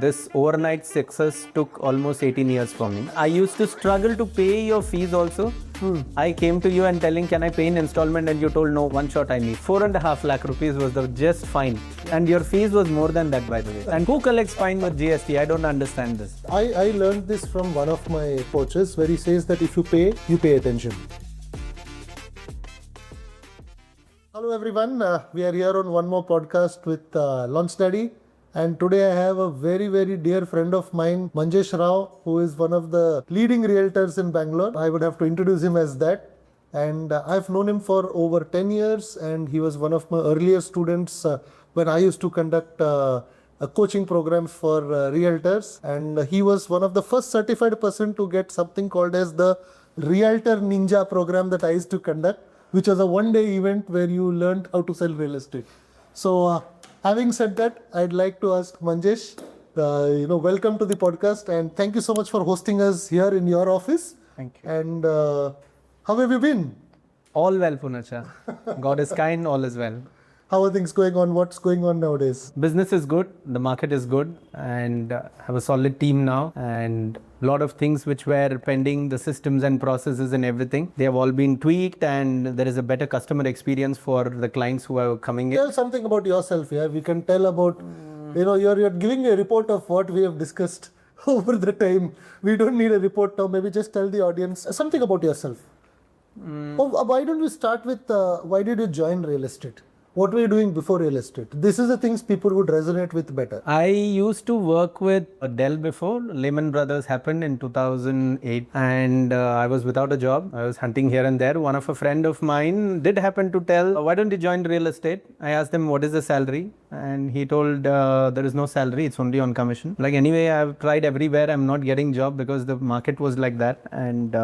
this overnight success took almost 18 years for me. I used to struggle to pay your fees also. I came to you and telling, can I pay in installment? And you told, no, one shot I need. 4.5 lakh rupees was the just fine. And your fees was more than that, by the way. And who collects fine with GST? I don't understand this. I learned this from one of my coaches where he says that if you pay attention. Hello everyone, we are here on one more podcast with Launch Daddy. And today I have a very, very dear friend of mine, Manjesh Rao, who is one of the leading realtors in Bangalore. I would have to introduce him as that. And I've known him for over 10 years and he was one of my earlier students when I used to conduct a coaching program for realtors. And he was one of the first certified person to get something called as the Realtor Ninja program that I used to conduct, which was a one-day event where you learned how to sell real estate. So, having said that, I'd like to ask Manjesh, welcome to the podcast and thank you so much for hosting us here in your office. Thank you. And how have you been? All well, Pounacha. God is kind, all is well. How are things going on? What's going on nowadays? Business is good, the market is good, and have a solid team now, and a lot of things which were pending, the systems and processes and everything, they have all been tweaked, and there is a better customer experience for the clients who are coming in. Tell something about yourself here. We can tell about, you're giving a report of what we have discussed over the time. We don't need a report now. Maybe just tell the audience something about yourself. Why don't we start with why did you join real estate? What were you doing before real estate? This is the things people would resonate with better. I used to work with Dell before. Lehman Brothers happened in 2008 and I was without a job. I was hunting here and there. One of a friend of mine did happen to tell, why don't you join real estate? I asked him, what is the salary? And he told, there is no salary. It's only on commission. Like anyway, I've tried everywhere. I'm not getting job because the market was like that. And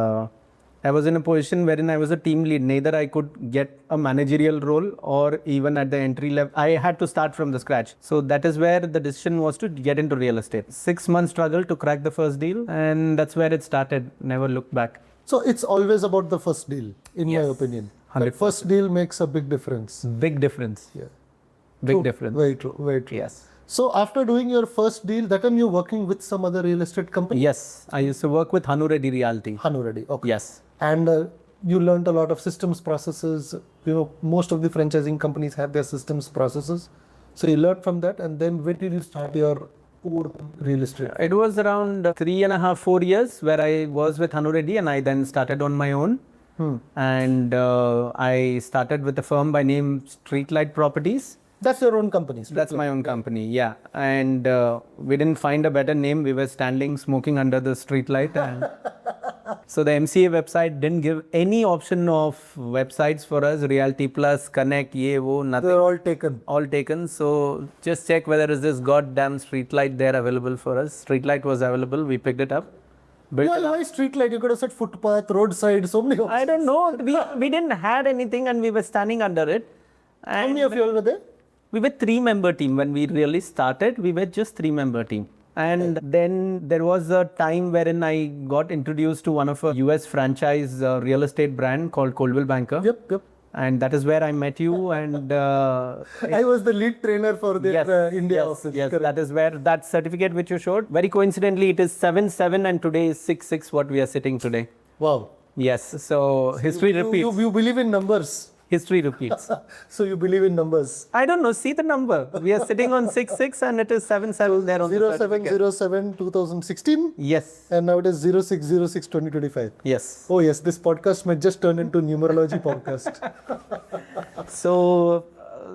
I was in a position wherein I was a team lead. Neither I could get a managerial role or even at the entry level. I had to start from the scratch. So that is where the decision was to get into real estate. 6 months struggle to crack the first deal. And that's where it started. Never looked back. So it's always about the first deal, in my opinion. The first deal makes a big difference. Big difference. Yeah. Big True. difference. Very true. Very true. Yes. So after doing your first deal, that time you're working with some other real estate company? Yes. I used to work with Hanu Reddy Realty. Hanu Reddy. Okay. Yes. And you learned a lot of systems processes. Most of the franchising companies have their systems processes. So you learned from that. And then when did you start your own real estate? It was around 3.5, 4 years where I was with Hanu Reddy and I then started on my own. And I started with a firm by name Streetlight Properties. That's your own company? That's my own company, yeah. And we didn't find a better name. We were standing smoking under the streetlight. And so the MCA website didn't give any option of websites for us. Realty Plus, Connect, Ye, Wo, nothing. They're all taken. All taken. So just check whether is this goddamn streetlight there available for us. Streetlight was available. We picked it up. Why streetlight? You could have said footpath, roadside, so many options. I don't know. We didn't had anything and we were standing under it. And how many of you all were there? We were 3-member team. When we really started, we were just 3-member team. And then there was a time wherein I got introduced to one of a US franchise real estate brand called Coldwell Banker. Yep. And that is where I met you. And I was the lead trainer for their India office. Yes, correct. that is where that certificate which you showed. Very coincidentally, it is 7-7 and today is 6-6 what we are sitting today. Wow. Yes. So history repeats. You believe in numbers. History repeats. So you believe in numbers. I don't know. See the number. We are sitting on 6-6 and it is 7-7 there on the certificate. 0707 2016? Yes. And now it is 0606 2025. Yes. Oh yes, this podcast might just turn into numerology podcast. So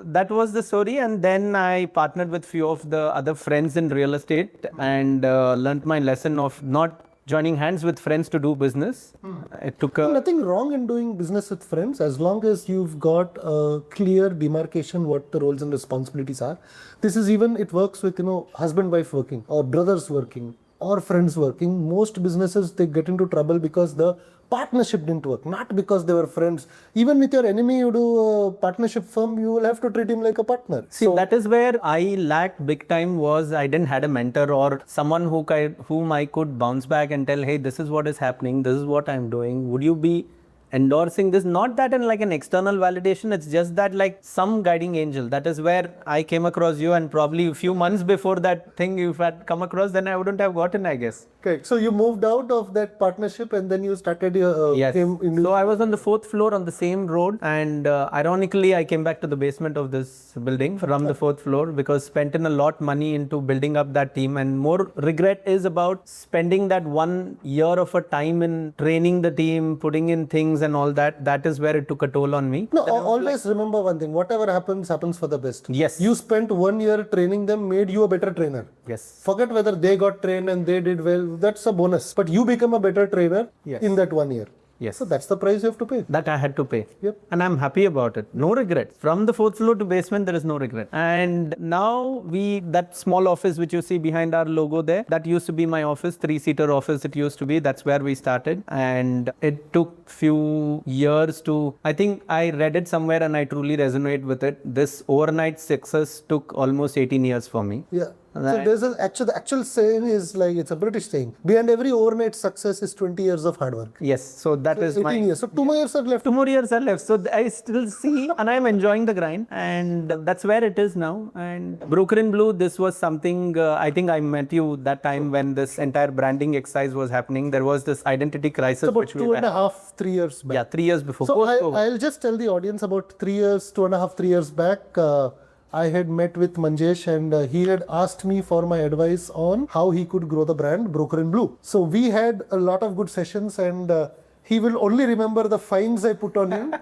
that was the story, and then I partnered with few of the other friends in real estate and learnt my lesson of not joining hands with friends to do business. It took nothing wrong in doing business with friends as long as you've got a clear demarcation what the roles and responsibilities are. This is even, it works with, husband, wife working or brothers working or friends working. Most businesses, they get into trouble because the partnership didn't work, not because they were friends. Even with your enemy, you do a partnership firm, you will have to treat him like a partner. See, that is where I lacked big time was I didn't had a mentor or someone whom I could bounce back and tell, hey, this is what is happening, this is what I'm doing. Would you be endorsing this. Not that in like an external validation, it's just that like some guiding angel. That is where I came across you, and probably a few months before that thing you had come across, then I wouldn't have gotten, I guess. Okay, so you moved out of that partnership and then you started your Yes. So I was on the 4th floor on the same road, and ironically, I came back to the basement of this building from the 4th floor because spent in a lot money into building up that team, and more regret is about spending that 1 year of a time in training the team, putting in things and all that. That is where it took a toll on me. No, always remember one thing, whatever happens for the best. Yes. You spent 1 year training them, made you a better trainer. Yes. Forget whether they got trained and they did well, that's a bonus. But you become a better trainer in that 1 year. Yes. So that's the price you have to pay. That I had to pay. Yep. And I'm happy about it. No regrets. From the 4th floor to basement, there is no regret. And now that small office which you see behind our logo there, that used to be my office, 3-seater office it used to be. That's where we started. And it took few years to, I think I read it somewhere and I truly resonate with it. This overnight success took almost 18 years for me. Yeah. So there's the actual saying is like, it's a British saying, behind every overnight success is 20 years of hard work. Yes. So that is 18 years. So 2 more years are left. 2 more years are left. So I still see and I'm enjoying the grind, and that's where it is now. And Broker in Blue, this was something, I think I met you that time when this entire branding exercise was happening. There was this identity crisis. About 2.5, 3 years back. Yeah, 3 years before. So I'll just tell the audience about 3 years, 2.5, 3 years back. I had met with Manjesh and he had asked me for my advice on how he could grow the brand Broker in Blue. So we had a lot of good sessions, and he will only remember the fines I put on him.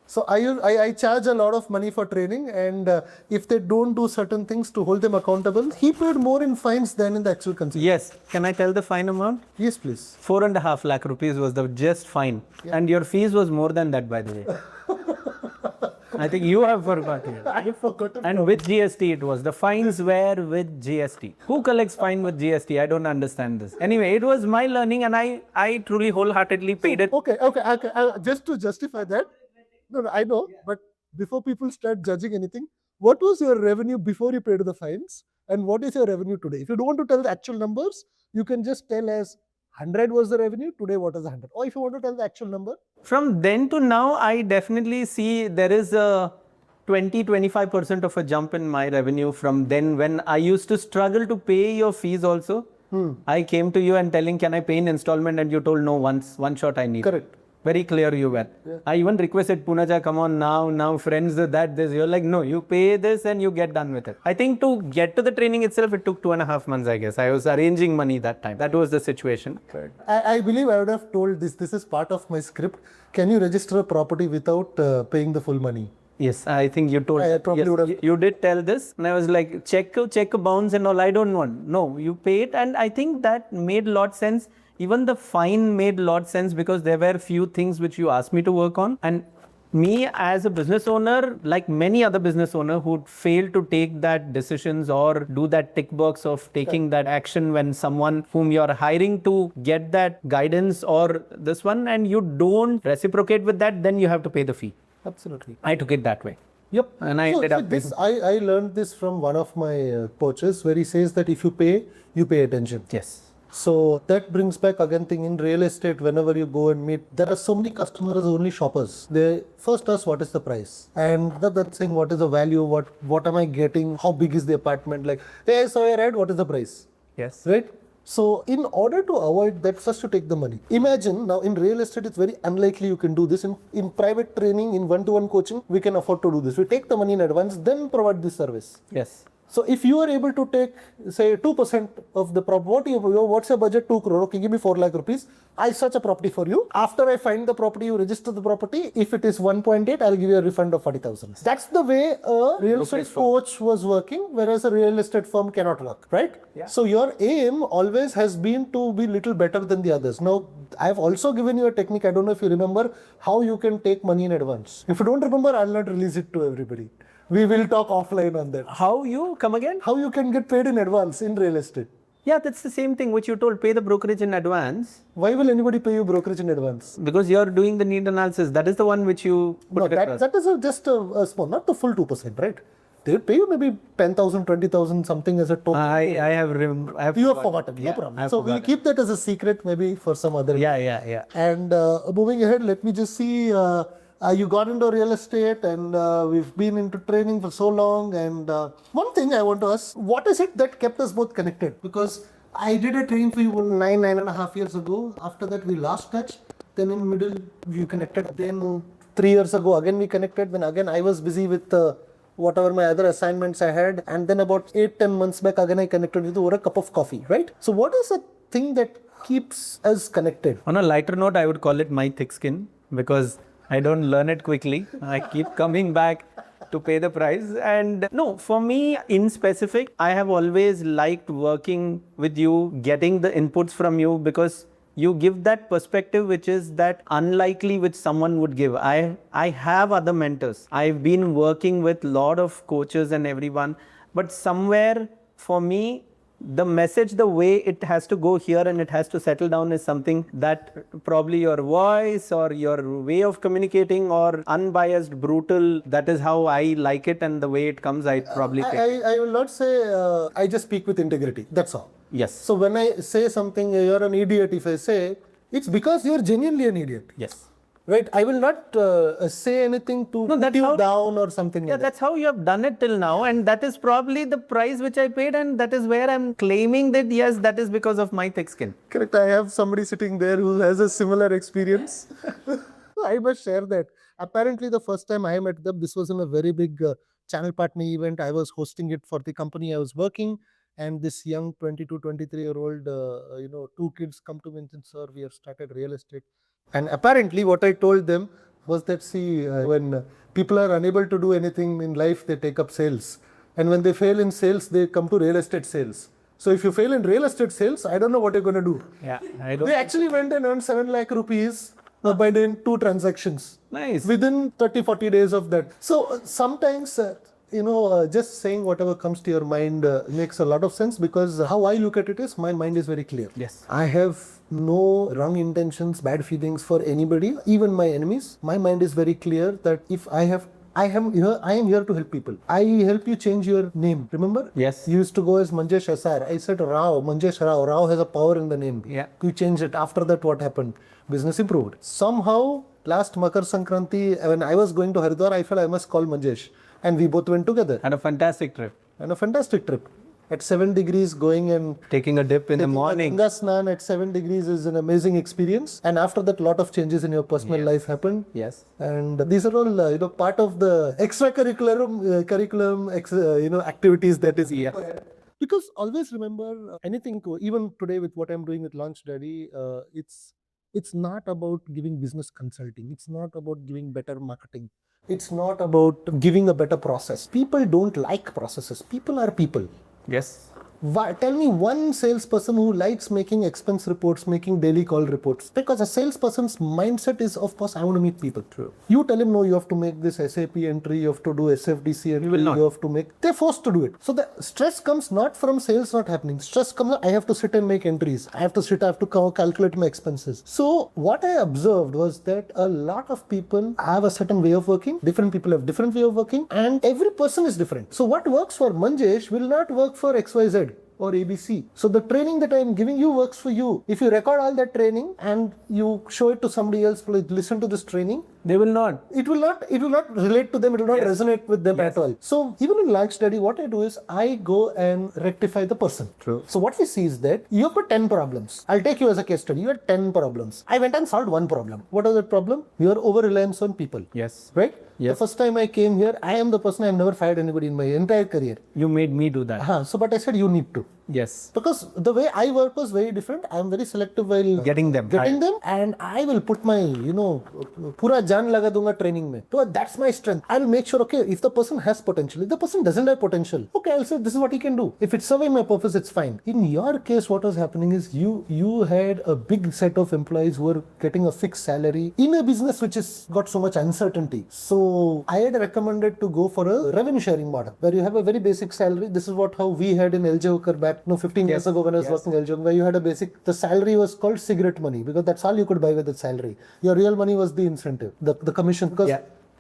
So I charge a lot of money for training, and if they don't do certain things to hold them accountable, he paid more in fines than in the actual consideration. Yes. Can I tell the fine amount? Yes, please. 4.5 lakh rupees was the just fine. Yeah. And your fees was more than that, by the way. I think you have forgotten. I have forgotten. And with GST it was. The fines were with GST. Who collects fine with GST? I don't understand this. Anyway, it was my learning, and I truly wholeheartedly paid it. Okay. Just to justify that. No, I know. But before people start judging anything, what was your revenue before you paid the fines? And what is your revenue today? If you don't want to tell the actual numbers, you can just tell as 100 was the revenue, today what is 100? Or if you want to tell the actual number. From then to now, I definitely see there is a 20-25% of a jump in my revenue from then, when I used to struggle to pay your fees also. I came to you and telling, can I pay in installment? And you told no, one shot I need. Correct. Very clear you were. Yeah. I even requested Pounacha, come on now friends, this. You're like, no, you pay this and you get done with it. I think to get to the training itself, it took 2.5 months, I guess. I was arranging money that time. That was the situation. I believe I would have told this is part of my script. Can you register a property without paying the full money? Yes, I think you told. I probably would have. You did tell this, and I was like, check a bounce and all. I don't want. No, you pay it, and I think that made a lot sense. Even the fine made a lot sense because there were few things which you asked me to work on, and me as a business owner, like many other business owner who failed to take that decisions or do that tick box of taking that action when someone whom you are hiring to get that guidance or this one, and you don't reciprocate with that, then you have to pay the fee. Absolutely. I took it that way. Yep. And I ended up. I learned this from one of my coaches, where he says that if you pay attention. Yes. So that brings back again thing in real estate. Whenever you go and meet, there are so many customers, only shoppers. They first ask what is the price, and that's saying what is the value, what am I getting, how big is the apartment, like, hey, so I read what is the price. Yes. Right. So in order to avoid that, first you take the money. Imagine now in real estate, it's very unlikely you can do this. In private training, in one-to-one coaching, we can afford to do this. We take the money in advance, then provide this service. Yes. So if you are able to take, say, 2% of the property, what's your budget? 2 crore. Okay, give me 4 lakh rupees. I search a property for you. After I find the property, you register the property. If it is 1.8, I'll give you a refund of 40,000. That's the way a real estate coach was working, whereas a real estate firm cannot work, right? Yeah. So your aim always has been to be little better than the others. Now, I've also given you a technique. I don't know if you remember how you can take money in advance. If you don't remember, I'll not release it to everybody. We will talk offline on that. How you come again? How you can get paid in advance in real estate. Yeah, that's the same thing which you told, pay the brokerage in advance. Why will anybody pay you brokerage in advance? Because you're doing the need analysis. That is the one which you put that is just a small, not the full 2%, right? They would pay you maybe 10,000, 20,000 something as a token. I have You have forgotten, no problem. So we'll keep that as a secret maybe for some other. Yeah. And moving ahead, let me just see. You got into real estate and we've been into training for so long. And one thing I want to ask, what is it that kept us both connected? Because I did a training for you 9.5 years ago. After that, we lost touch. Then in middle, we connected. Then 3 years ago, again we connected. When again I was busy with whatever my other assignments I had. And then about 8-10 months back, again I connected with you over a cup of coffee, right? So what is the thing that keeps us connected? On a lighter note, I would call it my thick skin, because I don't learn it quickly. I keep coming back to pay the price. And no, for me in specific, I have always liked working with you, getting the inputs from you, because you give that perspective which is that unlikely which someone would give. I have other mentors. I've been working with a lot of coaches and everyone, but somewhere for me, the message, the way it has to go here and it has to settle down is something that probably your voice or your way of communicating or unbiased, brutal, that is how I like it, and the way it comes, I probably take it. I will not say I just speak with integrity. That's all. Yes. So when I say something, you're an idiot, if I say, it's because you're genuinely an idiot. Yes. Right? I will not say anything to put you down or something like that. That's how you have done it till now, and that is probably the price which I paid, and that is where I'm claiming that yes, that is because of my thick skin. Correct. I have somebody sitting there who has a similar experience. I must share that. Apparently, the first time I met them, this was in a very big channel partner event. I was hosting it for the company I was working. And this young 22, 23-year-old, two kids come to me and said, sir, we have started real estate. And apparently what I told them was that, see, when people are unable to do anything in life, they take up sales. And when they fail in sales, they come to real estate sales. So if you fail in real estate sales, I don't know what you're going to do. Yeah, They actually went and earned 7 lakh rupees by doing 2 transactions. Nice. Within 30-40 days of that. So sometimes... just saying whatever comes to your mind makes a lot of sense, because how I look at it is my mind is very clear. Yes. I have no wrong intentions, bad feelings for anybody, even my enemies. My mind is very clear that if I am here to help people. I help you change your name. Remember? Yes. You used to go as Manjesh SR. I said Rao, Manjesh Rao. Rao has a power in the name. Yeah. You changed it. After that, what happened? Business improved. Somehow, last Makar Sankranti, when I was going to Haridwar, I felt I must call Manjesh. And we both went together. And a fantastic trip. At 7 degrees going and taking a dip in the morning. Ganga Snan at 7 degrees is an amazing experience. And after that, lot of changes in your personal life happened. Yes. And these are all, part of the curriculum activities that is required. Because always remember, anything, even today with what I'm doing with Launch Daddy, it's not about giving business consulting. It's not about giving better marketing. It's not about giving a better process. People don't like processes. People are people. Yes. Tell me one salesperson who likes making expense reports, making daily call reports. Because a salesperson's mindset is, of course, I want to meet people. True. You tell him, no, you have to make this SAP entry, you have to do SFDC entry, you have to make... They're forced to do it. So the stress comes not from sales not happening. Stress comes, I have to sit and make entries. I have to calculate my expenses. So what I observed was that a lot of people have a certain way of working. Different people have different way of working. And every person is different. So what works for Manjesh will not work for XYZ. Or ABC. So the training that I am giving you works for you. If you record all that training and you show it to somebody else, listen to this training, they will not. It will not relate to them. It will not resonate with them at all. So even in Launch Daddy, what I do is I go and rectify the person. True. So what we see is that you have got 10 problems. I'll take you as a case study. You had 10 problems. I went and solved one problem. What was that problem? Your over-reliance on people. Yes. Right? Yes. The first time I came here, I am the person, I have never fired anybody in my entire career. You made me do that. But I said you need to. Yes. Because the way I work was very different. I am very selective while getting them. And I will put my, pura jaan laga dunga training mein. So that's my strength. I'll make sure, okay, if the person has potential, if the person doesn't have potential, okay, I'll say this is what he can do. If it's serving my purpose, it's fine. In your case, what was happening is you had a big set of employees who were getting a fixed salary in a business which has got so much uncertainty. So I had recommended to go for a revenue sharing model where you have a very basic salary. This is how we had in LJ Hooker back 15 years ago when I was working in LJ Hooker, where you had a basic, the salary was called cigarette money because that's all you could buy with the salary. Your real money was the incentive, the commission, because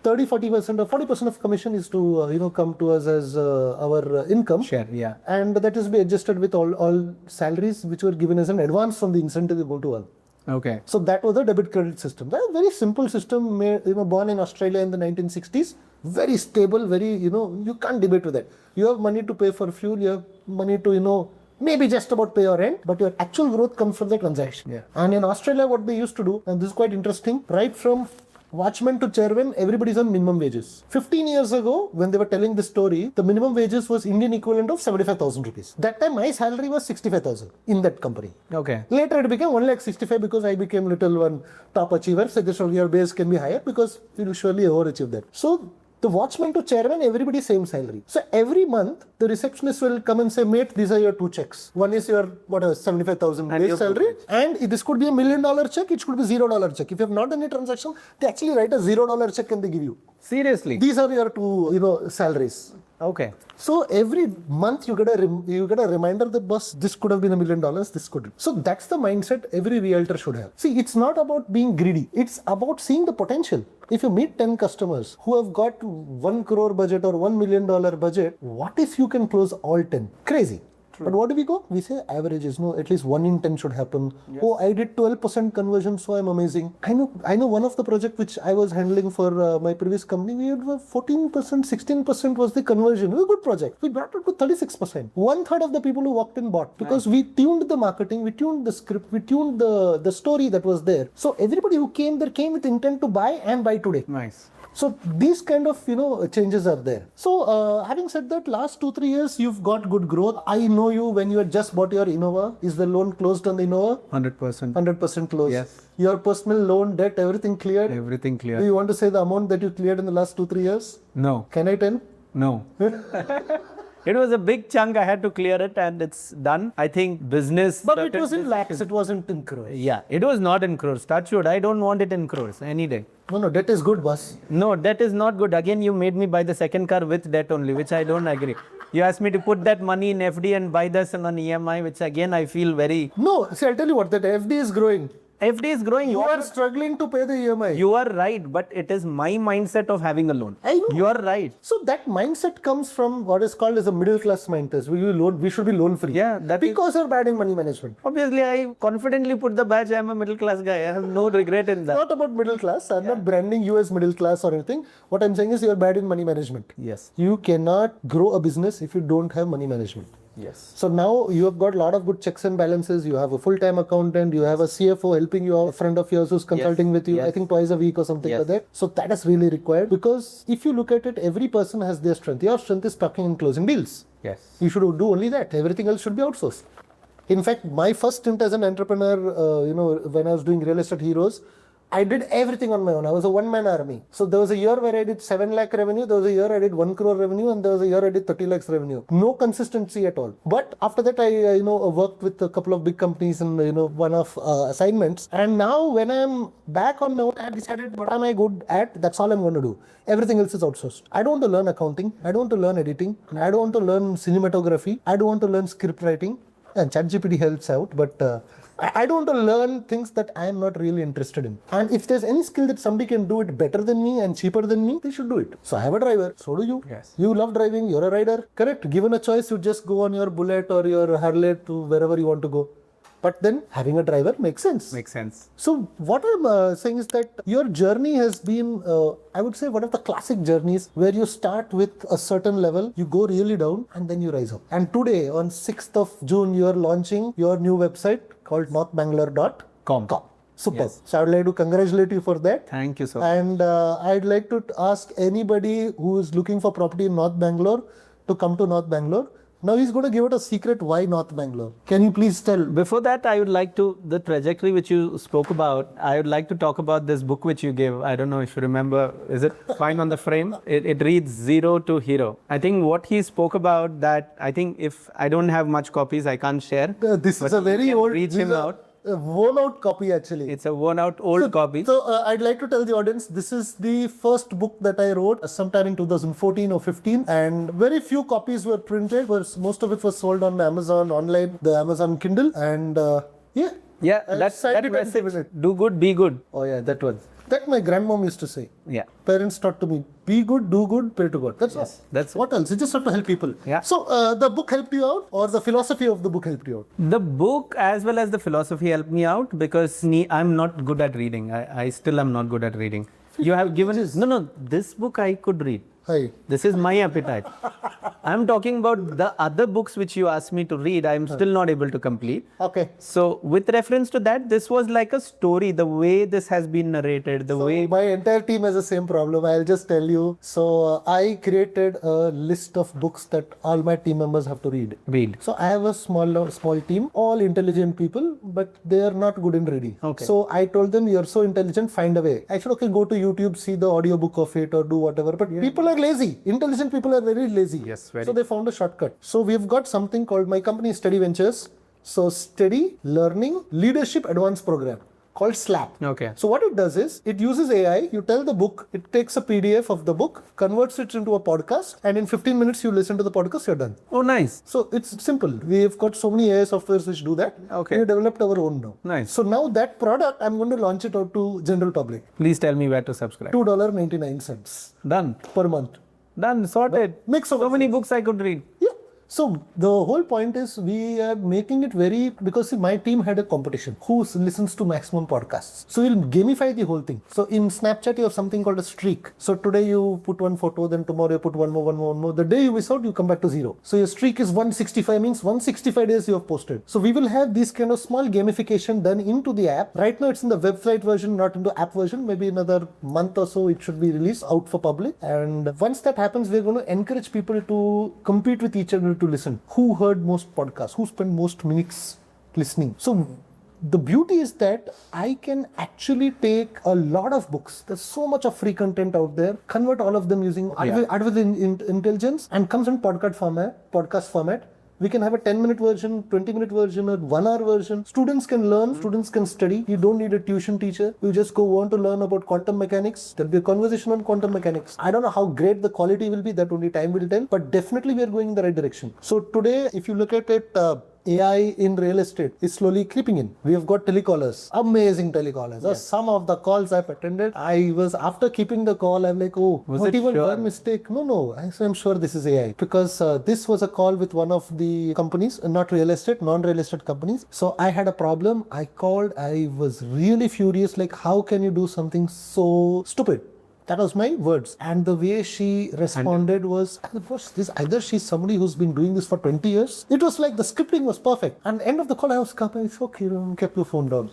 30-40% or 40% of commission is to come to us as our income. Share, yeah. And that is to be adjusted with all salaries which were given as an advance from the incentive we go to earn. Okay. So that was the debit credit system. That was a very simple system made, born in Australia in the 1960s. Very stable, very, you can't debate with that. You have money to pay for fuel, you have money to, maybe just about pay your rent, but your actual growth comes from the transaction. Yeah. And in Australia, what they used to do, and this is quite interesting, right from watchman to chairman, everybody's on minimum wages. 15 years ago, when they were telling this story, the minimum wages was Indian equivalent of 75,000 rupees. That time, my salary was 65,000 in that company. Okay. Later, it became 1,65,000 because I became little one top achiever. So your base can be higher because you will surely overachieve that. So the watchman to chairman, everybody same salary. So every month, the receptionist will come and say, mate, these are your two checks. One is your, 75,000 base salary. And this could be $1 million check, it could be $0 check. If you have not done any transaction, they actually write a $0 check and they give you. Seriously? These are your two, salaries. Okay. So every month you get a reminder that, boss, this could have been $1 million, this could. So that's the mindset every realtor should have. See, it's not about being greedy. It's about seeing the potential. If you meet 10 customers who have got 1 crore budget or $1 million budget, what if you can close all 10? Crazy. True. But what do we go? We say averages. No, at least 1 in 10 should happen. Yes. Oh, I did 12% conversion, so I'm amazing. I know one of the project which I was handling for my previous company, we had 14%, 16% was the conversion. It was a good project. We brought it to 36%. 1/3 of the people who walked in bought because we tuned the marketing, we tuned the script, we tuned the story that was there. So everybody who came there came with intent to buy and buy today. Nice. So these kind of changes are there. So having said that, last 2-3 years you've got good growth. I know you when you had just bought your Innova. Is the loan closed on the Innova? 100%. 100% closed. Yes. Your personal loan, debt, everything cleared? Everything cleared. Do you want to say the amount that you cleared in the last 2-3 years? No. Can I tell? No. It was a big chunk. I had to clear it and it's done. I think business... But it was in lakhs. It wasn't in crores. Yeah. It was not in crores. Touch wood. I don't want it in crores any day. No, debt is good, boss. No, debt is not good. Again, you made me buy the second car with debt only, which I don't agree. You asked me to put that money in FD and buy this on EMI, which again, I feel very... No, see, I'll tell you what, that FD is growing. FD is growing. You are struggling to pay the EMI. You are right, but it is my mindset of having a loan. I know. You are right. So that mindset comes from what is called as a middle class mindset. We should be loan free. Yeah, because you're bad in money management. Obviously, I confidently put the badge. I'm a middle class guy. I have no regret in that. It's not about middle class. I'm not branding you as middle class or anything. What I'm saying is you're bad in money management. Yes. You cannot grow a business if you don't have money management. Yes. So now you have got a lot of good checks and balances. You have a full-time accountant. You have a CFO helping you out, a friend of yours who's consulting with you, I think twice a week or something like that. So that is really required because if you look at it, every person has their strength. Your strength is talking and closing deals. Yes. You should do only that. Everything else should be outsourced. In fact, my first stint as an entrepreneur, when I was doing Real Estate Heroes, I did everything on my own. I was a one-man army. So there was a year where I did 7 lakh revenue. There was a year I did 1 crore revenue. And there was a year I did 30 lakhs revenue. No consistency at all. But after that, I worked with a couple of big companies and, one-off assignments. And now when I'm back on my own, I decided what am I good at? That's all I'm going to do. Everything else is outsourced. I don't want to learn accounting. I don't want to learn editing. I don't want to learn cinematography. I don't want to learn script writing. And ChatGPT helps out, but I don't want to learn things that I am not really interested in. And if there's any skill that somebody can do it better than me and cheaper than me, they should do it. So I have a driver. So do you. Yes. You love driving. You're a rider. Correct. Given a choice, you just go on your Bullet or your Harley to wherever you want to go. But then having a driver makes sense. Makes sense. So what I'm saying is that your journey has been, I would say, one of the classic journeys where you start with a certain level, you go really down and then you rise up. And today on 6th of June, you are launching your new website called northbangalore.com. Superb. Yes. So I would like to congratulate you for that. Thank you so much. And I'd like to ask anybody who is looking for property in North Bangalore to come to North Bangalore. Now he's going to give it a secret why North Bangalore. Can you please tell? Before that, I would like to, the trajectory which you spoke about, I would like to talk about this book which you gave. I don't know if you remember, is it fine on the frame? It reads Zero to Hero. I think what he spoke about that, I think if I don't have much copies, I can't share. This is a very old, reach him out. A worn out copy actually. It's a worn out old copy. So I'd like to tell the audience, this is the first book that I wrote sometime in 2014 or 15 and very few copies were printed, most of it was sold on Amazon online, the Amazon Kindle and Yeah, that message, do good, be good. Oh yeah, that one. That my grandmom used to say. Yeah. Parents taught to me, be good, do good, pray to God. That's all. That's what else? You just have to help people. Yeah. So the book helped you out, or the philosophy of the book helped you out? The book as well as the philosophy helped me out because I'm not good at reading. I still am not good at reading. You have given no, this book I could read. Hi. This is my appetite. I'm talking about the other books which you asked me to read. I'm still not able to complete. Okay. So with reference to that, this was like a story, the way this has been narrated, the way... My entire team has the same problem. I'll just tell you. So I created a list of books that all my team members have to read. So I have a small team, all intelligent people, but they are not good in reading. Okay. So I told them, you're so intelligent, find a way. I said, okay, go to YouTube, see the audiobook of it or do whatever. But people are lazy. Intelligent people are very lazy. Yes, so they found a shortcut. So we've got something called, my company is Steadee Ventures. So Steady Learning Leadership Advanced Program called SLAP. Okay. So what it does is, it uses AI, you tell the book, it takes a PDF of the book, converts it into a podcast, and in 15 minutes you listen to the podcast, you're done. Oh, nice. So it's simple. We've got so many AI softwares which do that. Okay. We developed our own now. Nice. So now that product, I'm going to launch it out to general public. Please tell me where to subscribe. $2.99 Done. per month. Done. Sorted. Makes so many books I could read. Yeah. So the whole point is we are making it very, because see, my team had a competition. Who listens to maximum podcasts? So we'll gamify the whole thing. So in Snapchat, you have something called a streak. So today you put one photo, then tomorrow you put one more. The day you miss out, you come back to 0. So your streak is 165, means 165 days you have posted. So we will have this kind of small gamification done into the app. Right now it's in the website version, not into app version. Maybe another month or so it should be released out for public. And once that happens, we're going to encourage people to compete with each other to listen. Who heard most podcasts? Who spent most minutes listening? So the beauty is that I can actually take a lot of books. There's so much of free content out there. Convert all of them using artificial intelligence and comes in podcast format. We can have a 10-minute version, 20-minute version, or 1-hour version. Students can learn, students can study. You don't need a tuition teacher. You just want to learn about quantum mechanics. There'll be a conversation on quantum mechanics. I don't know how great the quality will be, that only time will tell, but definitely we are going in the right direction. So today, if you look at it, AI in real estate is slowly creeping in. We have got telecallers, amazing telecallers. Yes. Some of the calls I've attended, I was, after keeping the call, I'm like, oh, was not it even sure? one mistake. No, I'm sure this is AI. Because this was a call with one of the companies, not real estate, non-real estate companies. So I had a problem. I called, I was really furious, like, how can you do something so stupid? That was my words. And the way she responded was this, either she's somebody who's been doing this for 20 years. It was like the scripting was perfect. And end of the call, I was okay, kept your phone down.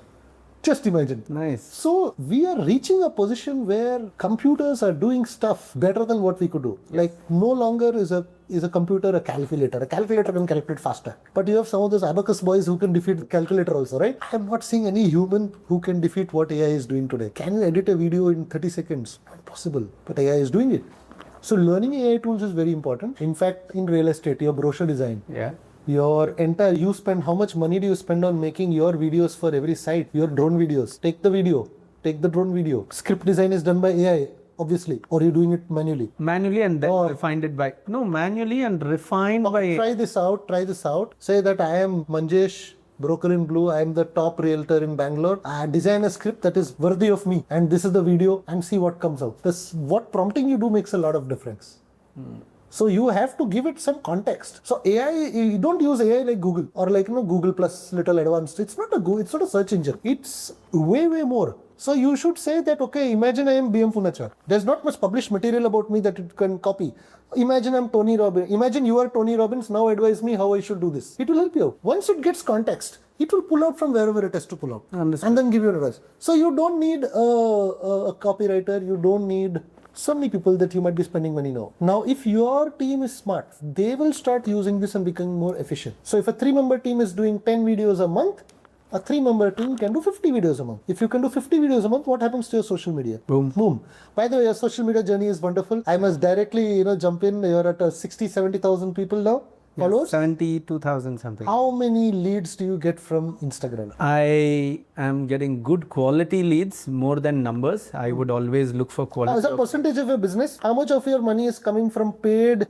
Just imagine. Nice. So we are reaching a position where computers are doing stuff better than what we could do. Yes. Like no longer is a computer a calculator. A calculator can calculate faster. But you have some of those abacus boys who can defeat calculator also, right? I am not seeing any human who can defeat what AI is doing today. Can you edit a video in 30 seconds? Not possible. But AI is doing it. So learning AI tools is very important. In fact, in real estate, your brochure design. Yeah. Your entire, you spend, how much money do you spend on making your videos for every site? Your drone videos. Take the drone video. Script design is done by AI, obviously. Or you're doing it manually. Manually and then refined it by... No, manually and refined by... Try this out. Say that I am Manjesh, broker in blue. I am the top realtor in Bangalore. I design a script that is worthy of me. And this is the video, and see what comes out. What prompting you do makes a lot of difference. So you have to give it some context. So AI, you don't use AI like Google or like Google plus little advanced. It's not a search engine. It's way more. So you should say that, okay, imagine I am BM Pounacha. There's not much published material about me that it can copy. Imagine I'm Tony Robbins. Imagine you are Tony Robbins. Now advise me how I should do this. It will help you out. Once it gets context, it will pull out from wherever it has to pull out. Understood. And then give you advice. So you don't need a copywriter. You don't need so many people that you might be spending money now. Now, if your team is smart, they will start using this and becoming more efficient. So if a 3-member team is doing 10 videos a month, a 3-member team can do 50 videos a month. If you can do 50 videos a month, what happens to your social media? Boom. By the way, your social media journey is wonderful. I must directly, jump in. You're at 60,000-70,000 people now. Followers? 72,000 something. How many leads do you get from Instagram? I am getting good quality leads more than numbers. I would always look for quality. As a percentage of your business, how much of your money is coming from paid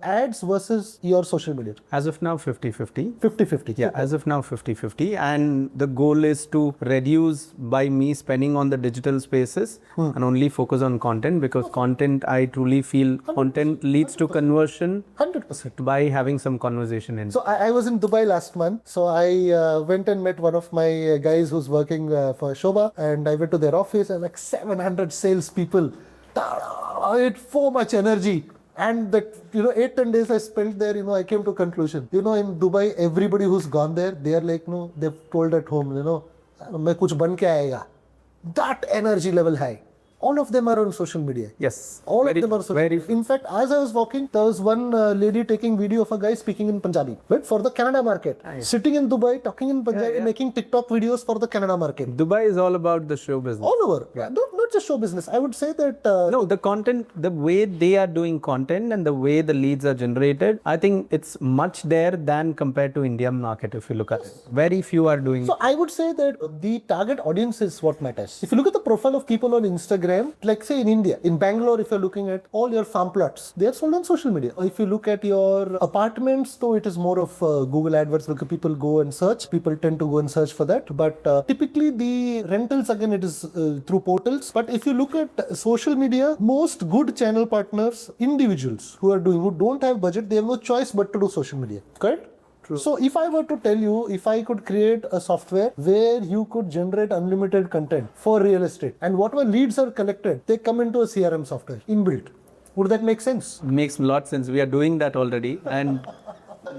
ads versus your social media? As of now, 50-50. 50-50. Yeah, as of now, 50-50. And the goal is to reduce by me spending on the digital spaces and only focus on content, because content, I truly feel content leads to conversion 100%. by having some conversation in. So I was in Dubai last month. So I went and met one of my guys who's working for Shobha, and I went to their office and like 700 salespeople. I had so much energy. And that, 8-10 days I spent there, I came to a conclusion. In Dubai, everybody who's gone there, they are like, they've told at home, मैं कुछ बन के आएगा. That energy level high. All of them are on social media. Yes. All of them are social media. In fact, as I was walking, there was one lady taking video of a guy speaking in Punjabi, but for the Canada market. Sitting in Dubai, talking in Punjabi, making TikTok videos for the Canada market. Dubai is all about the show business. All over. Yeah. Not just show business. I would say that... No, the content, the way they are doing content and the way the leads are generated, I think it's much there than compared to Indian market, if you look at it. Very few are doing. So I would say that the target audience is what matters. If you look at the profile of people on Instagram, like say in India, in Bangalore, if you're looking at all your farm plots, they are sold on social media. If you look at your apartments, though it is more of Google AdWords, because people go and search. People tend to go and search for that. But typically the rentals, again, it is through portals. But if you look at social media, most good channel partners, individuals who don't have budget, they have no choice but to do social media. Correct? True. So if I were to tell you, if I could create a software where you could generate unlimited content for real estate, and whatever leads are collected, they come into a CRM software, inbuilt. Would that make sense? Makes a lot of sense. We are doing that already. And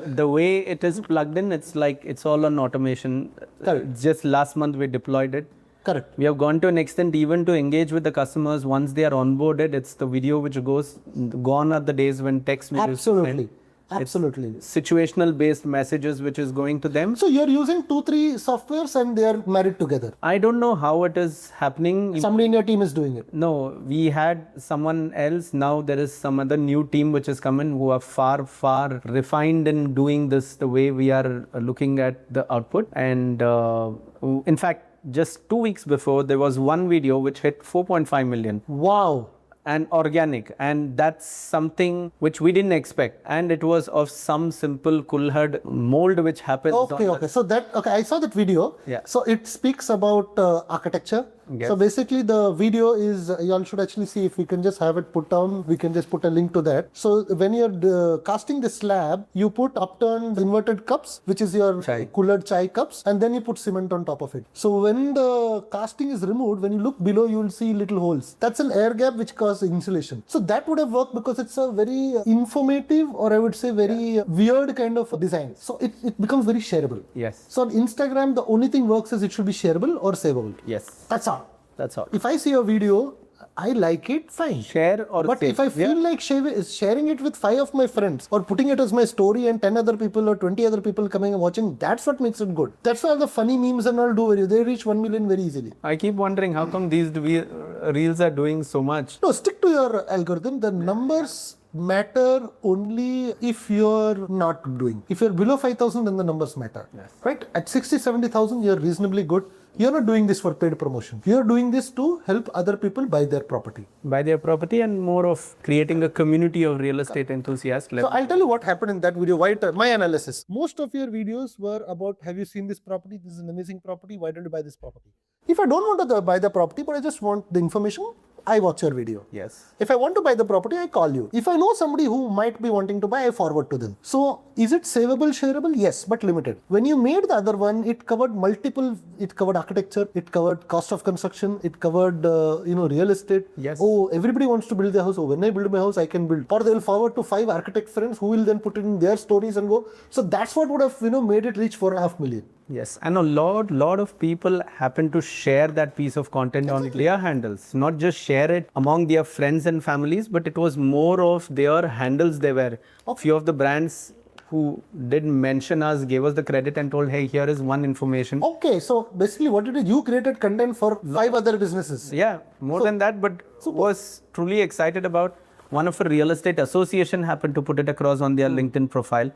the way it is plugged in, it's like it's all on automation. Correct. Just last month we deployed it. Correct. We have gone to an extent even to engage with the customers. Once they are onboarded, it's the video which goes. Gone are the days when text messages. Absolutely. Absolutely. It's situational based messages which is going to them. So you're using 2-3 softwares and they are married together. I don't know how it is happening. Somebody in your team is doing it. No, we had someone else. Now there is some other new team which has come in who are far refined in doing this the way we are looking at the output. And in fact, just 2 weeks before, there was one video which hit 4.5 million. Wow. And organic, and that's something which we didn't expect, and it was of some simple kulhad mold which happens. Okay. So I saw that video. Yeah. So it speaks about architecture. Yes. So basically the video is, y'all should actually see if we can just have it put down. We can just put a link to that. So when you're casting the slab, you put upturned inverted cups, which is your coolered chai cups, and then you put cement on top of it. So when the casting is removed, when you look below, you will see little holes. That's an air gap which causes insulation. So that would have worked because it's a very informative, or I would say very weird kind of design. So it becomes very shareable. Yes. So on Instagram, the only thing works is it should be shareable or savable. Yes. That's all. That's all. If I see a video, I like it, fine. Share or But save. if I feel like sharing it with 5 of my friends, or putting it as my story and 10 other people or 20 other people coming and watching, that's what makes it good. That's why the funny memes and all do they reach 1 million very easily. I keep wondering how come these reels are doing so much. No, stick to your algorithm. The numbers matter only if you're not doing. If you're below 5,000, then the numbers matter. Yes. Right? At 60, 70,000, you're reasonably good. You're not doing this for paid promotion. You're doing this to help other people buy their property. Buy their property, and more of creating a community of real estate enthusiasts. So I'll tell you what happened in that video. My analysis. Most of your videos were about, have you seen this property? This is an amazing property. Why don't you buy this property? If I don't want to buy the property, but I just want the information, I watch your video. Yes. If I want to buy the property, I call you. If I know somebody who might be wanting to buy, I forward to them. So is it savable, shareable? Yes, but limited. When you made the other one, it covered architecture, it covered cost of construction, it covered, real estate. Yes. Oh, everybody wants to build their house. Oh, when I build my house, I can build. Or they'll forward to 5 architect friends who will then put it in their stories and go. So that's what would have, made it reach 4.5 million. Yes, and a lot of people happen to share that piece of content on their handles. Not just share it among their friends and families, but it was more of their handles they were. A few of the brands who did mention us gave us the credit and told, hey, here is one information. Okay, so basically what you did, you created content for 5 other businesses. Yeah, more than that, but was truly excited about one of a real estate association happened to put it across on their LinkedIn profile.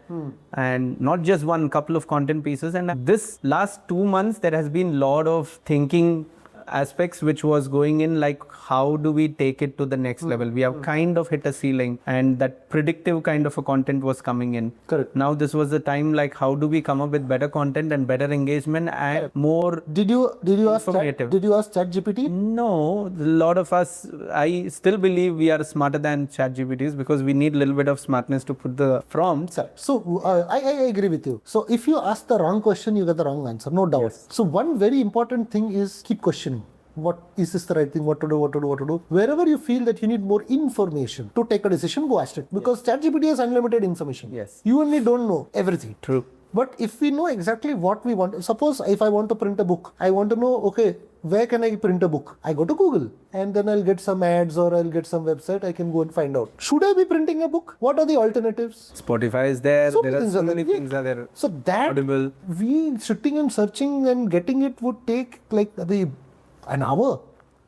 And not just one, couple of content pieces. And this last 2 months, there has been a lot of thinking aspects which was going in, like how do we take it to the next level. We have kind of hit a ceiling, and that predictive kind of a content was coming in. Correct. Now this was the time, like how do we come up with better content and better engagement and more Did you ask informative. Did you ask ChatGPT? No, a lot of us, I still believe we are smarter than ChatGPTs because we need a little bit of smartness to put the prompts. So I agree with you. So if you ask the wrong question, you get the wrong answer, no doubt. Yes. So one very important thing is keep questioning. What is this the right thing? What to do? What to do? What to do? Wherever you feel that you need more information to take a decision, go ask it. Because ChatGPT has unlimited information. Yes. You only don't know everything. True. But if we know exactly what we want, suppose if I want to print a book, I want to know, okay, where can I print a book? I go to Google and then I'll get some ads or I'll get some website. I can go and find out. Should I be printing a book? What are the alternatives? Spotify is there. So There many are things so are many there. things are there. So that Audible. we sitting and searching and getting it would take like an hour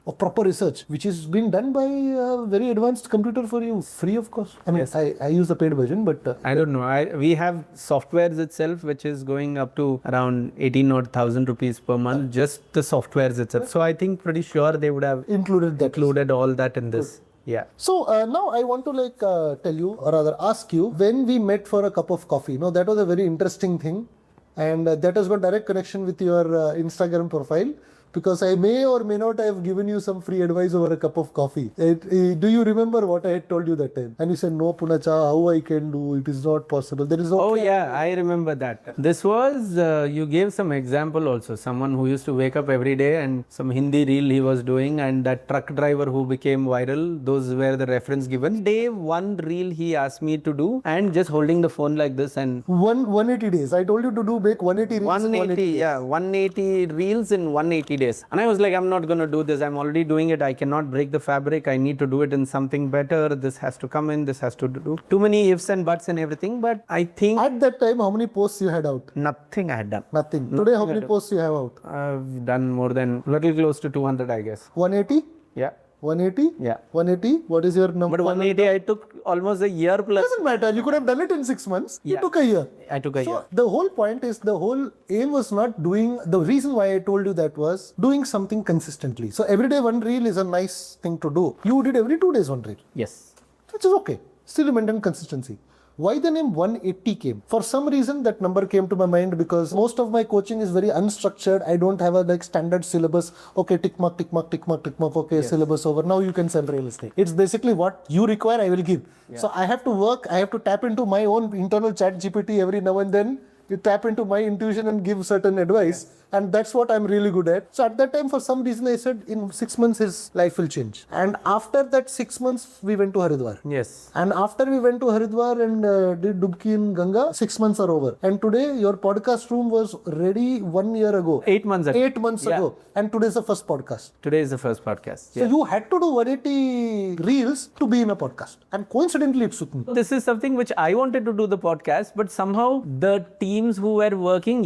of proper research, which is being done by a very advanced computer for you, free of course. I mean, Yes. I use the paid version, but I don't know. We have softwares itself, which is going up to around 18,000 rupees per month, just the softwares itself. So I think pretty sure they would have included that. included all that in this. Yeah. So now I want to tell you, or rather ask you, when we met for a cup of coffee, that was a very interesting thing, and that has got direct connection with your Instagram profile. Because I may or may not have given you some free advice over a cup of coffee. Do you remember what I had told you that time? And you said, no, Pounacha, how I can do? It is not possible. There is no. Oh yeah, I remember that. This was, you gave some example also. Someone who used to wake up every day and some Hindi reel he was doing, and that truck driver who became viral, those were the reference given. Day one reel he asked me to do, and just holding the phone like this and 180 days. I told you to make 180 reels. 180, yeah, 180 reels in 180 days. And I was like, I'm not going to do this. I'm already doing it. I cannot break the fabric. I need to do it in something better. This has to come in. This has to do. Too many ifs and buts and everything. But I think At that time, how many posts you had out? nothing I had done. Nothing. Today, how many posts you have out? I've done more than, little close to 200, I guess. 180? Yeah. 180? Yeah. 180? What is your number? But 180, I took almost a year plus. Doesn't matter. You could have done it in 6 months. You Yeah. took a year. I took a year. So the whole point is, the whole aim was not doing, the reason why I told you that was doing something consistently. So every day one reel is a nice thing to do. You did every 2 days one reel, Yes. which is okay. Still you maintain consistency. Why the name 180 came? For some reason that number came to my mind because most of my coaching is very unstructured. I don't have a standard syllabus. Okay, tick mark, tick mark, tick mark, tick mark. Okay, syllabus over. Now you can sell real estate. It's basically what you require, I will give. So I have to work. I have to tap into my own internal chat GPT every now and then. You tap into my intuition and give certain advice. And that's what I'm really good at. So at that time, for some reason, I said in 6 months, his life will change. And after that 6 months, we went to Haridwar. Yes. And after we went to Haridwar and did Dubki in Ganga, 6 months are over. And today, your podcast room was ready 1 year ago. 8 months ago. 8 months Yeah. ago. And today is the first podcast. Today is the first podcast. So you had to do 180 reels to be in a podcast. And coincidentally, it suited me. This is something which I wanted to do the podcast, but somehow the teams who were working,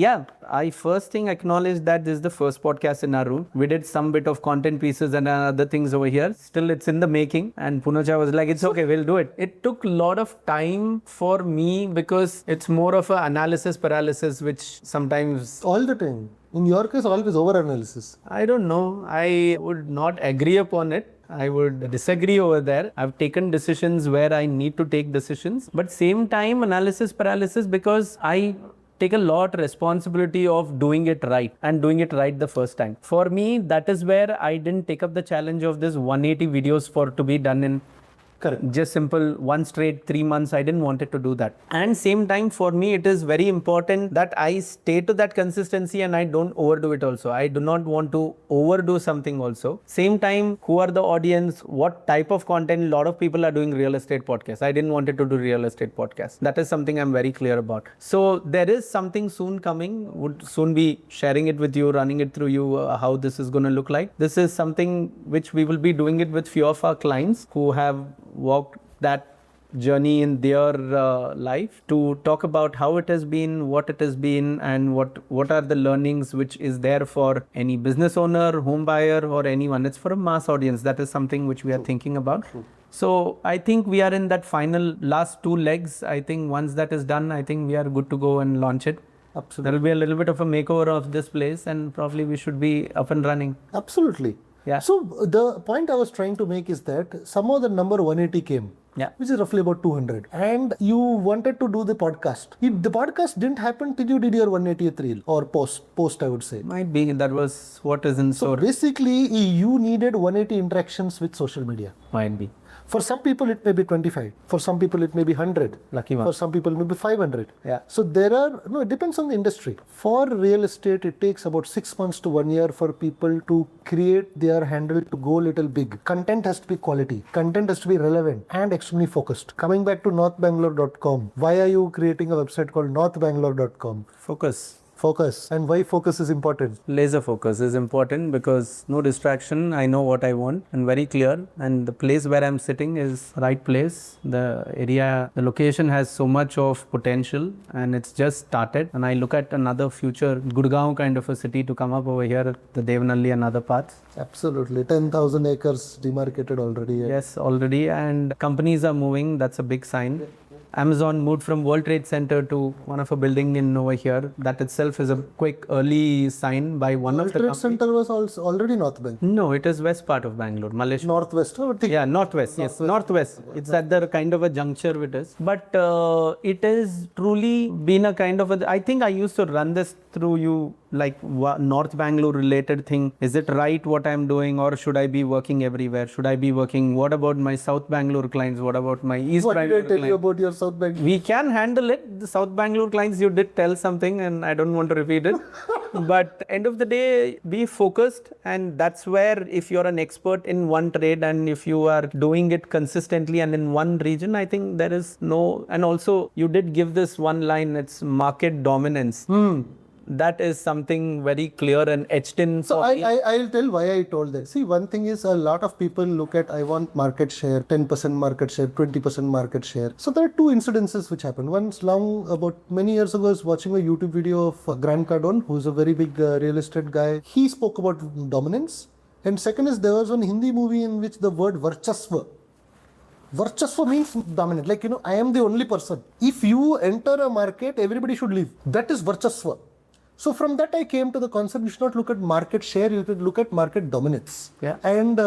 I first thing acknowledged that this is the first podcast in our room. We did some bit of content pieces and other things over here. Still, it's in the making. And Pounacha was like, it's okay, we'll do it. It took a lot of time for me because it's more of an analysis paralysis, which sometimes, All the time. In your case, always over analysis. I don't know. I would not agree upon it. I would disagree over there. I've taken decisions where I need to take decisions, but same time analysis paralysis because I take a lot responsibility of doing it right and doing it right the first time. For me, that is where I didn't take up the challenge of this 180 videos for to be done in Correct. just simple one straight 3 months. I didn't want it to do that. And same time for me, it is very important that I stay to that consistency and I don't overdo it also. I do not want to overdo something also. Same time, who are the audience? What type of content? A lot of people are doing real estate podcasts. I didn't want it to do real estate podcasts. That is something I'm very clear about. So there is something soon coming. Would soon be sharing it with you, running it through you, how this is going to look like. This is something which we will be doing it with few of our clients who have walked that journey in their life to talk about how it has been, what it has been, and what are the learnings which is there for any business owner, home buyer, or anyone. It's for a mass audience. That is something which we are thinking about. So I think we are in that final last two legs. I think once that is done, I think we are good to go and launch it. Absolutely. There will be a little bit of a makeover of this place and probably we should be up and running. Absolutely. Yeah. So the point I was trying to make is that somehow the number 180 came. Yeah. Which is roughly about 200. And you wanted to do the podcast. The podcast didn't happen till you did your 180th reel or post, I would say. Might be that was what is in So store. basically, you needed 180 interactions with social media. Might be. For some people, it may be 25. For some people, it may be 100. Lucky one. For some people, it may be 500. Yeah. So it depends on the industry. For real estate, it takes about 6 months to 1 year for people to create their handle to go little big. Content has to be quality. Content has to be relevant and extremely focused. Coming back to northbangalore.com, why are you creating a website called northbangalore.com? Focus. Focus. And why focus is important? Laser focus is important because no distraction. I know what I want and very clear. And the place where I'm sitting is right place. The area, the location has so much of potential and it's just started. And I look at another future Gurgaon kind of a city to come up over here, the Devnalli and other parts. Absolutely. 10,000 acres demarcated already. Yes, already. And companies are moving. That's a big sign. Amazon moved from World Trade Center to one of a building in over here. That itself is a quick early sign by one of the World Trade companies. Center was also already North Bank. No, it is west part of Bangalore, Malaysia. Northwest. Yeah, northwest. Yes, northwest. It's at the kind of a juncture it is. But it has truly been a kind of a. I think I used to run this through you like North Bangalore related thing. Is it right what I'm doing, or should I be working everywhere? Should I be working? What about my South Bangalore clients? What about my East What Bangalore did I tell you clients? about your South Bank? We can handle it. The South Bangalore clients, you did tell something and I don't want to repeat it. But end of the day, be focused, and that's where if you're an expert in one trade and if you are doing it consistently and in one region, I think there is no, and also you did give this one line, it's market dominance. That is something very clear and etched in. So I'll tell why I told that. See, one thing is a lot of people look at, I want market share, 10% market share, 20% market share. So there are two incidences which happened. Once about many years ago, I was watching a YouTube video of Grant Cardone, who's a very big real estate guy. He spoke about dominance. And second is there was one Hindi movie in which the word Varchasva. Varchasva means dominant. Like, I am the only person. If you enter a market, everybody should leave. That is Varchasva. So from that I came to the concept, you should not look at market share, you should look at market dominance. Yeah. And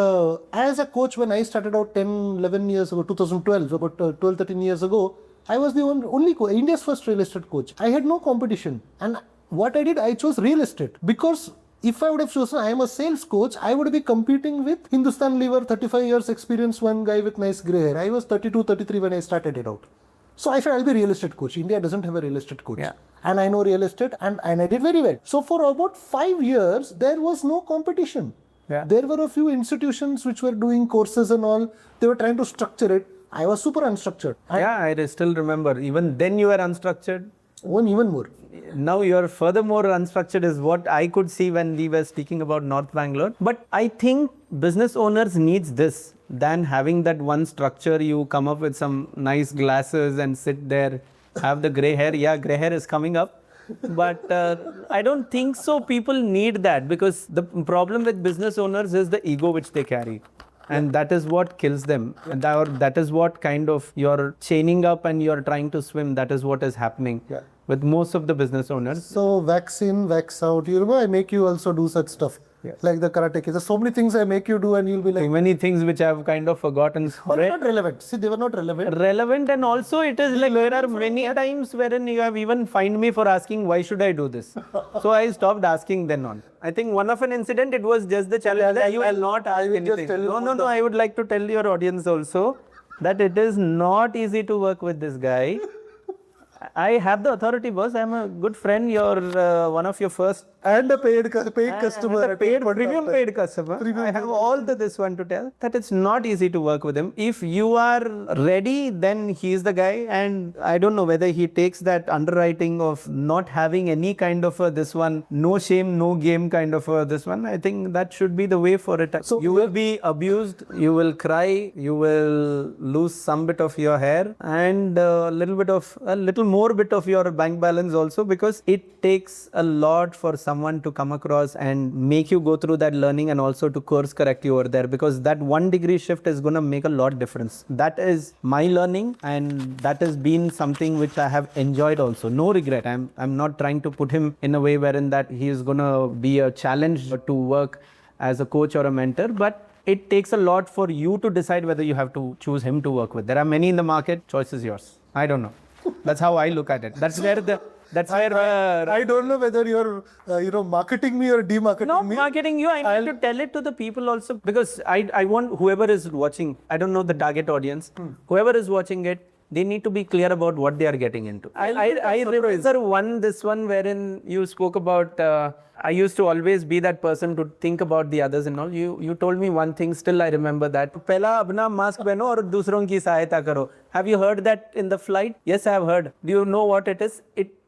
as a coach, when I started out 10, 11 years ago, 2012, about 12, 13 years ago, I was the only India's first real estate coach. I had no competition. And what I did, I chose real estate. Because if I would have chosen, I am a sales coach, I would be competing with Hindustan Lever, 35 years experience, one guy with nice grey hair. I was 32, 33 when I started it out. So I said, I'll be a real estate coach. India doesn't have a real estate coach. Yeah. And I know real estate and I did very well. So for about 5 years, there was no competition. Yeah. There were a few institutions which were doing courses and all. They were trying to structure it. I was super unstructured. I still remember. Even then you were unstructured. Even more. Now you're furthermore unstructured is what I could see when we were speaking about North Bangalore. But I think business owners needs this than having that one structure. You come up with some nice glasses and sit there, have the gray hair. Yeah, gray hair is coming up. But I don't think so. People need that because the problem with business owners is the ego which they carry. And that is what kills them. And that is what kind of you're chaining up and you're trying to swim. That is what is happening with most of the business owners. So wax in, wax out. You remember I make you also do such stuff. Yes. Like the karate kids. There's so many things I make you do and you'll be like... So many things which I've kind of forgotten. But not relevant. See, they were not relevant. Relevant, and also it is like there are many times wherein you have even fined me for asking why should I do this. So I stopped asking then on. I think one of an incident, it was just the challenge that you will not ask anything. No, I would like to tell your audience also that it is not easy to work with this guy. I have the authority, boss. I'm a good friend. You're one of your first And a paid customer. and a premium paid customer. I have all this one to tell that it's not easy to work with him. If you are ready, then he's the guy. And I don't know whether he takes that underwriting of not having any kind of this one, no shame, no game kind of this one. I think that should be the way for it. So you will be abused, you will cry, you will lose some bit of your hair and a little more bit of your bank balance also, because it takes a lot for someone to come across and make you go through that learning and also to course correct you over there, because that 1 degree shift is going to make a lot difference. That is my learning, and that has been something which I have enjoyed also. No regret. I'm not trying to put him in a way wherein that he is going to be a challenge to work as a coach or a mentor, but it takes a lot for you to decide whether you have to choose him to work with. There are many in the market. Choice is yours. I don't know. That's how I look at it. That's where I don't know whether you're marketing me or demarketing not me. marketing you. I need to tell it to the people also, because I want whoever is watching, I don't know the target audience, whoever is watching it, they need to be clear about what they are getting into. I remember this one wherein you spoke about, I used to always be that person to think about the others and all. You told me one thing, still I remember that. Pehla apna mask pehno aur दूसरों की सहायता करो. Have you heard that in the flight? Yes, I have heard. Do you know what it is?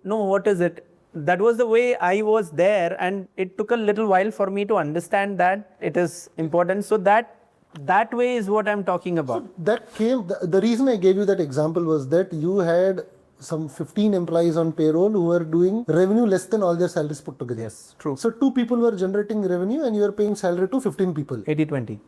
No, what is it? That was the way I was there, and it took a little while for me to understand that it is important. So that way is what I'm talking about. The reason I gave you that example was that you had some 15 employees on payroll who were doing revenue less than all their salaries put together. Yes, true. So 2 people were generating revenue and you are paying salary to 15 people. 80-20.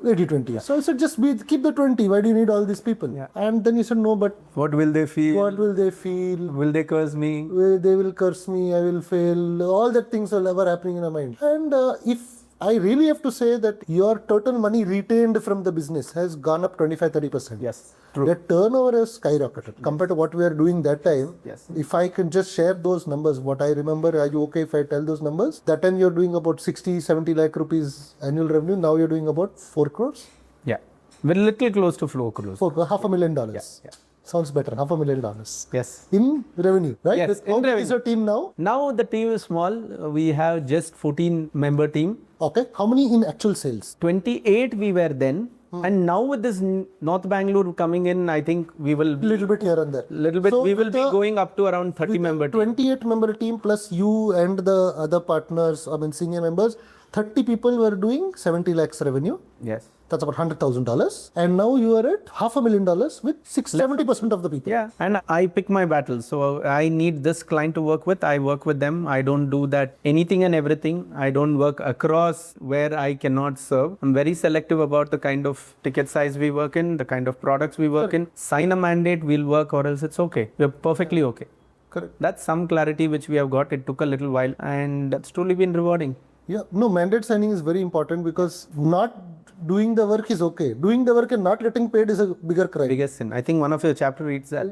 80-20. Yeah. So I said, just keep the 20. Why do you need all these people? Yeah. And then you said, no, but What will they feel? what will they feel? Will they curse me? They will curse me, I will fail. All that things are ever happening in my mind. And if I really have to say that your total money retained from the business has gone up 25-30%. Yes, true. The turnover has skyrocketed compared to what we were doing that time. Yes. If I can just share those numbers, what I remember, are you okay if I tell those numbers? That time you're doing about 60-70 lakh rupees annual revenue. Now you're doing about 4 crores. Yeah. We're little close to 4 crores. $500,000. Yeah. Sounds better. $500,000. Yes. In revenue, right? Yes, How in big revenue. is your team now? Now the team is small. We have just 14 member team. Okay. How many in actual sales? 28 we were then. And now with this North Bangalore coming in, I think we will Little bit here and there. So we will be going up to around 30 member team. 28 member team plus you and the other partners, senior members, 30 people were doing 70 lakhs revenue. Yes. That's about $100,000. And now you are at $500,000 with 70% of the people. Yeah. And I pick my battles. So I need this client to work with. I work with them. I don't do that anything and everything. I don't work across where I cannot serve. I'm very selective about the kind of ticket size we work in, the kind of products we work in. Sign a mandate, we'll work, or else it's okay. We're perfectly okay. Correct. That's some clarity which we have got. It took a little while, and that's truly been rewarding. Yeah. No, mandate signing is very important because not doing the work is okay. Doing the work and not getting paid is a bigger crime. Biggest sin. I think one of your chapter reads that.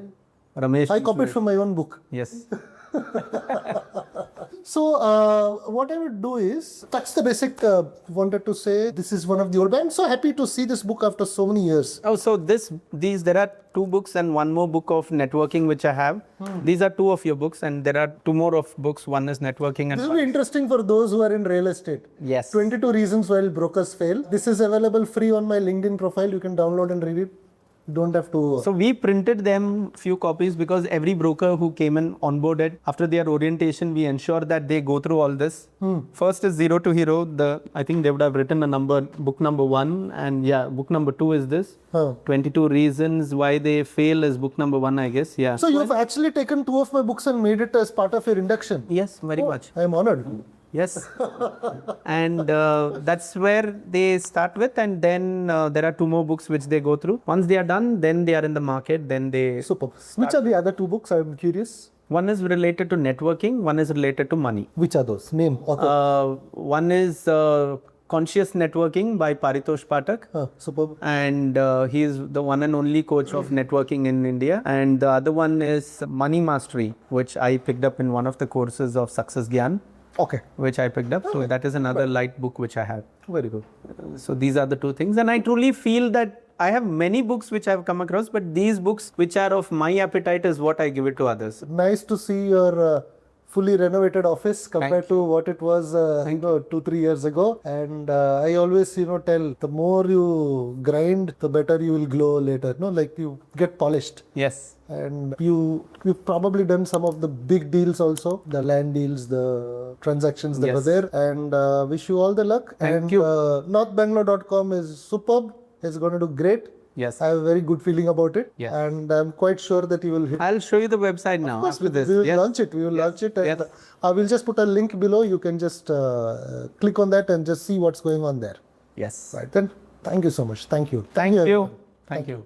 Ramesh. I copied from my own book. Yes. So what I would do is, that's the basic, wanted to say, this is one of the old, I'm so happy to see this book after so many years. Oh, so there are 2 books and 1 more book of networking which I have. These are 2 of your books, and there are 2 more of books. One is networking and This will be interesting for those who are in real estate. Yes. 22 reasons why brokers fail. This is available free on my LinkedIn profile. You can download and read it. Don't have to. So we printed them few copies because every broker who came in onboarded after their orientation, we ensure that they go through all this. First is Zero to Hero. I think they would have written a number, book number 1, and yeah, book number 2 is this. 22 reasons why they fail is book number 1, I guess. Yeah. So you have actually taken 2 of my books and made it as part of your induction. Yes, very much. I am honored. Yes. And that's where they start with, and then there are 2 more books which they go through. Once they are done, then they are in the market, then they... Super. Which are the other 2 books? I am curious. One is related to networking, one is related to money. Which are those? Name, author. One is Conscious Networking by Paritosh Pathak. Superb. And he is the one and only coach of networking in India. And the other one is Money Mastery, which I picked up in one of the courses of Success Gyan. Okay. Which I picked up. So that is another light book which I have. Very good. So these are the 2 things. And I truly feel that I have many books which I have come across, but these books which are of my appetite is what I give it to others. Nice to see your fully renovated office compared to what it was 2-3 years ago. And I always tell, the more you grind, the better you will glow later. Like you get polished. Yes. And you've probably done some of the big deals also, the land deals, the transactions that were there. And wish you all the luck. Thank you. NorthBangalore.com is superb. It's going to do great. Yes. I have a very good feeling about it. Yes. And I'm quite sure that you will hit. I'll show you the website now Of course, after this. we will Yes. launch it. We will launch it. And Yes. I will just put a link below. You can just click on that and just see what's going on there. Yes. Right then. Thank you so much. Thank you. Thank you. everyone. Thank you.